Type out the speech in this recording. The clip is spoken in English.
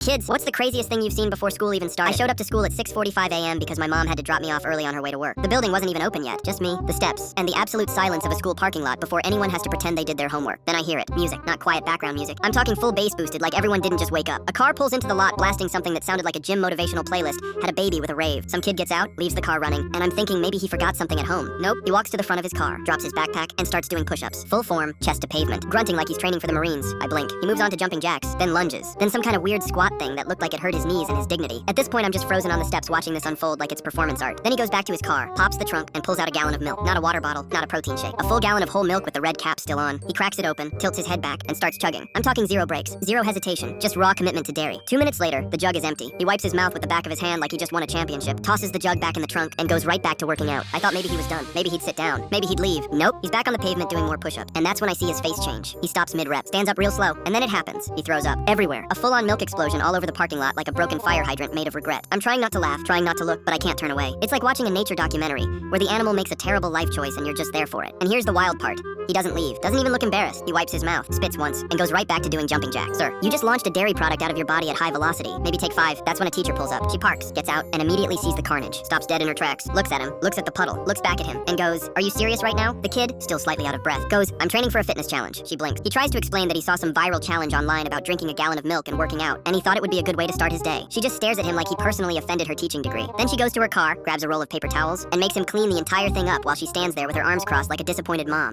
Kids, what's the craziest thing you've seen before school even started? I showed up to school at 6:45 a.m. because my mom had to drop me off early on her way to work. The building wasn't even open yet, just me, the steps, and the absolute silence of a school parking lot before anyone has to pretend they did their homework. Then I hear it. Music, not quiet background music. I'm talking full bass boosted, like everyone didn't just wake up. A car pulls into the lot blasting something that sounded like a gym motivational playlist, had a baby with a rave. Some kid gets out, leaves the car running, and I'm thinking maybe he forgot something at home. Nope, he walks to the front of his car, drops his backpack, and starts doing push-ups. Full form, chest to pavement, grunting like he's training for the Marines. I blink. He moves on to jumping jacks, then lunges, then some kind of weird squat thing that looked like it hurt his knees and his dignity. At this point, I'm just frozen on the steps watching this unfold like it's performance art. Then he goes back to his car, pops the trunk, and pulls out a gallon of milk. Not a water bottle, not a protein shake. A full gallon of whole milk with the red cap still on. He cracks it open, tilts his head back, and starts chugging. I'm talking zero breaks, zero hesitation, just raw commitment to dairy. 2 minutes later, the jug is empty. He wipes his mouth with the back of his hand like he just won a championship, tosses the jug back in the trunk, and goes right back to working out. I thought maybe he was done. Maybe he'd sit down. Maybe he'd leave. Nope, he's back on the pavement doing more push-ups. And that's when I see his face change. He stops mid-rep, stands up real slow, and then it happens. He throws up. Everywhere. A full-on milk explosion all over the parking lot like a broken fire hydrant made of regret. I'm trying not to laugh, trying not to look, but I can't turn away. It's like watching a nature documentary, where the animal makes a terrible life choice and you're just there for it. And here's the wild part. He doesn't leave, doesn't even look embarrassed. He wipes his mouth, spits once, and goes right back to doing jumping jacks. Sir, you just launched a dairy product out of your body at high velocity. Maybe take 5. That's when a teacher pulls up. She parks, gets out, and immediately sees the carnage. Stops dead in her tracks, looks at him, looks at the puddle, looks back at him, and goes, "Are you serious right now?" The kid, still slightly out of breath, goes, "I'm training for a fitness challenge." She blinks. He tries to explain that he saw some viral challenge online about drinking a gallon of milk and working out, and he thought it would be a good way to start his day. She just stares at him like he personally offended her teaching degree. Then she goes to her car, grabs a roll of paper towels, and makes him clean the entire thing up while she stands there with her arms crossed like a disappointed mom.